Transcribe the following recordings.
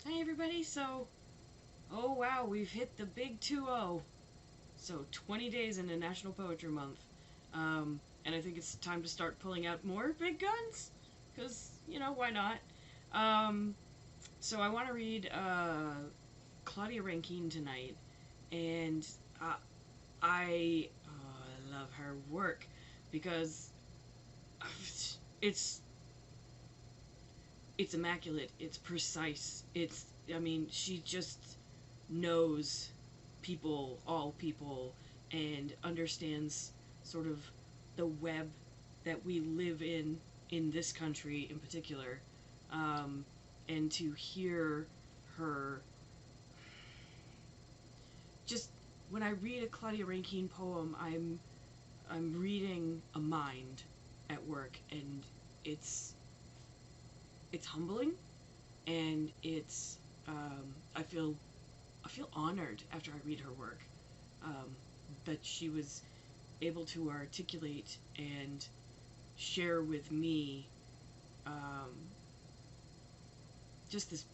Hi everybody, oh wow, we've hit the big 2-0. So 20 days into National Poetry Month. And I think it's time to start pulling out more big guns, because, why not? Um, so I want to read Claudia Rankine tonight, and I love her work, because it's it's immaculate, it's precise, she just knows people, all people, and understands sort of the web that we live in this country in particular. Um, and to hear her, just when I read a Claudia Rankine poem, I'm reading a mind at work, and it's it's humbling, and it's I feel honored after I read her work, um, that she was able to articulate and share with me, um, just this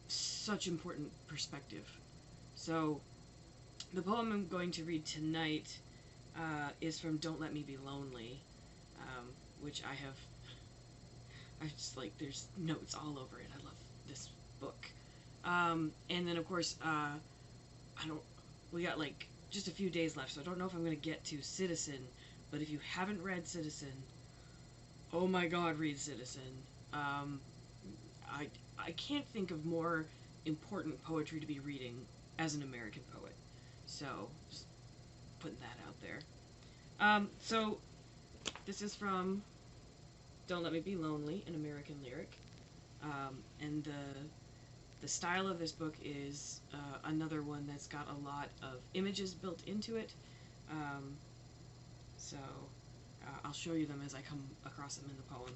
such important perspective. So the poem I'm going to read tonight is from Don't Let Me Be Lonely, um, which I just like, there's notes all over it. I love this book. And then, of course, I don't, we got like just a few days left, so I don't know if I'm going to get to Citizen, but if you haven't read Citizen, oh my god, read Citizen. Um, I, I can't think of more important poetry to be reading as an American poet. So, just putting that out there. So, this is from Don't Let Me Be Lonely, an American lyric. And the style of this book is another one that's got a lot of images built into it. Um, so I'll show you them as I come across them in the poem.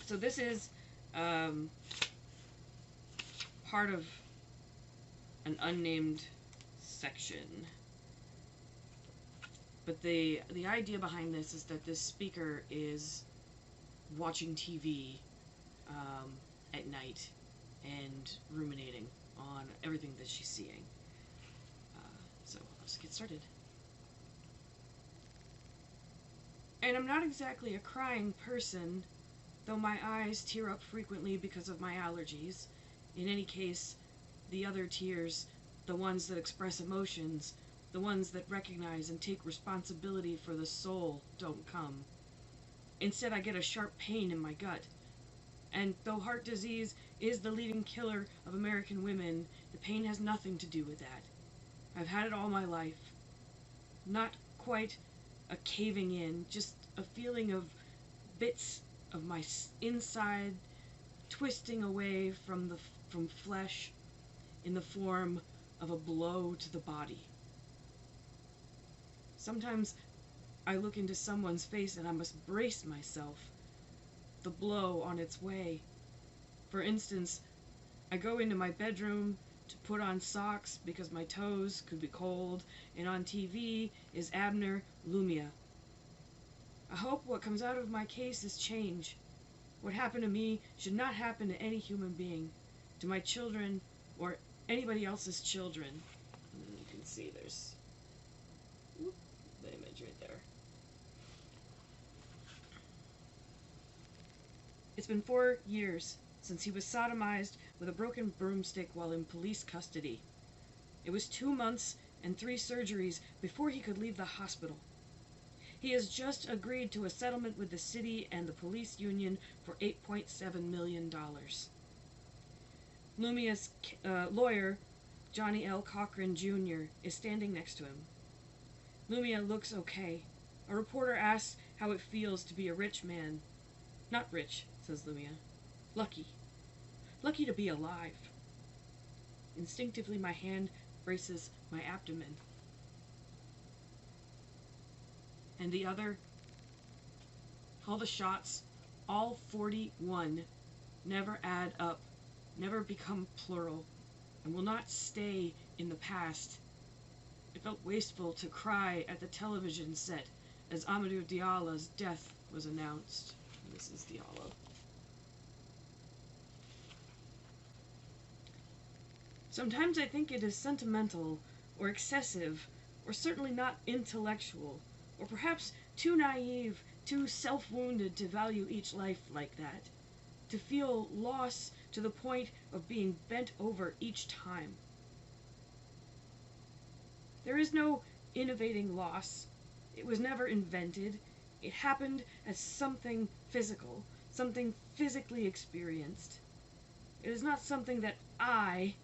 So this is um, part of an unnamed section. But the idea behind this is that this speaker is watching TV at night and ruminating on everything that she's seeing. So let's get started. And I'm not exactly a crying person, though my eyes tear up frequently because of my allergies. In any case, the other tears, the ones that express emotions, the ones that recognize and take responsibility for the soul, don't come. Instead, I get a sharp pain in my gut. And though heart disease is the leading killer of American women, the pain has nothing to do with that. I've had it all my life. Not quite a caving in, just a feeling of bits of my inside twisting away from flesh in the form of a blow to the body. Sometimes I look into someone's face and I must brace myself. The blow on its way. For instance, I go into my bedroom to put on socks because my toes could be cold, and on TV is Abner Lumia. I hope what comes out of my case is change. What happened to me should not happen to any human being, to my children or anybody else's children. And then you can see there's the image right there. It's been 4 years since he was sodomized with a broken broomstick while in police custody. It was 2 months and 3 surgeries before he could leave the hospital. He has just agreed to a settlement with the city and the police union for $8.7 million. Lumia's lawyer, Johnny L. Cochran Jr., is standing next to him. Lumia looks okay. A reporter asks how it feels to be a rich man. Not rich, says Lumia. Lucky. Lucky to be alive. Instinctively, my hand braces my abdomen. And the other, all the shots, all 41, never add up, never become plural, and will not stay in the past. It felt wasteful to cry at the television set as Amadou Diallo's death was announced. This is Diallo. Sometimes I think it is sentimental, or excessive, or certainly not intellectual, or perhaps too naive, too self wounded to value each life like that, to feel loss to the point of being bent over each time. There is no innovating loss. It was never invented. It happened as something physical, something physically experienced. It is not something that I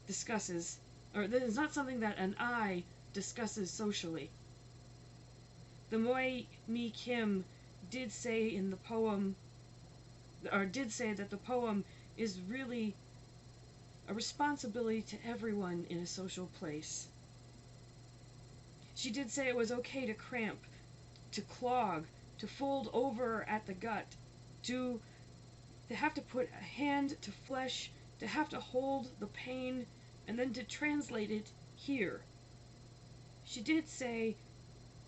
discusses, or it is not something that an I discusses socially. The Moe Mi Kim did say in the poem, or did say that the poem is really a responsibility to everyone in a social place. She did say it was okay to cramp, to clog, to fold over at the gut, to have to put a hand to flesh, to have to hold the pain, and then to translate it here. She did say,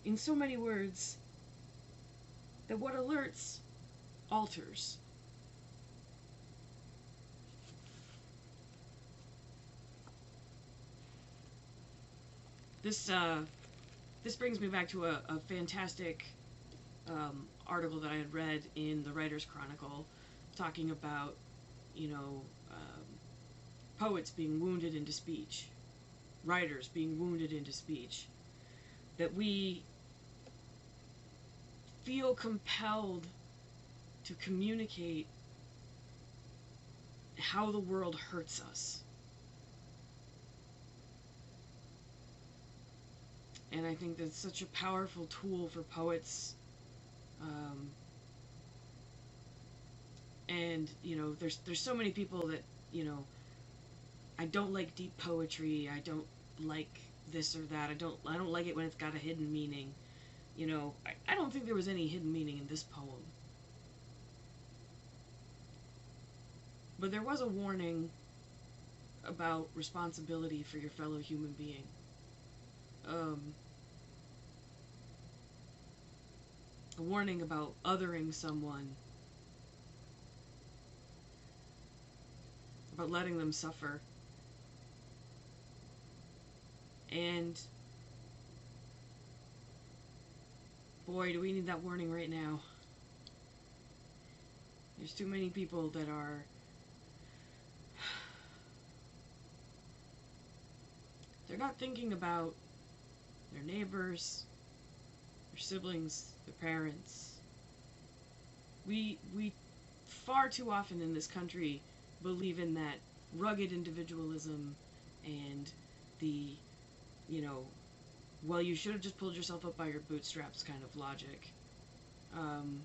in so many words, that what alerts alters. This brings me back to a fantastic article that I had read in the Writer's Chronicle, talking about, you know, poets being wounded into speech, writers being wounded into speech, that we feel compelled to communicate how the world hurts us. And I think that's such a powerful tool for poets. And you know, there's so many people that, you know, I don't like deep poetry. I don't like this or that. I don't like it when it's got a hidden meaning. You know, I don't think there was any hidden meaning in this poem. But there was a warning about responsibility for your fellow human being. A warning about othering someone, about letting them suffer. And boy, do we need that warning right now. There's too many people that are they're not thinking about their neighbors, their siblings, their parents. We far too often in this country believe in that rugged individualism and the, you know, well, you should have just pulled yourself up by your bootstraps kind of logic. And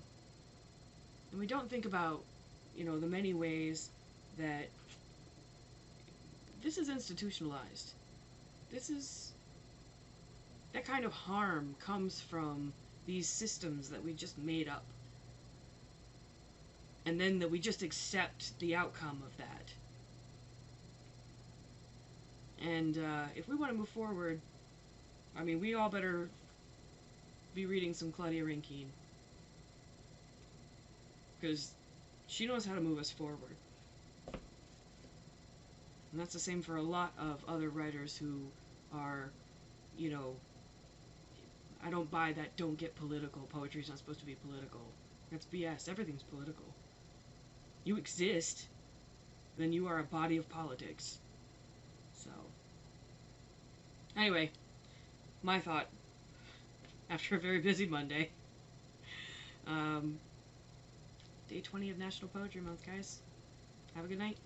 we don't think about, you know, the many ways that this is institutionalized. That kind of harm comes from these systems that we just made up. And then that we just accept the outcome of that. And if we want to move forward, I mean, we all better be reading some Claudia Rankine. Because she knows how to move us forward. And that's the same for a lot of other writers who are, you know, I don't buy that don't get political. Poetry's not supposed to be political. That's BS. Everything's political. You exist, then you are a body of politics. So, anyway, my thought after a very busy Monday. Day 20 of National Poetry Month, guys. Have a good night.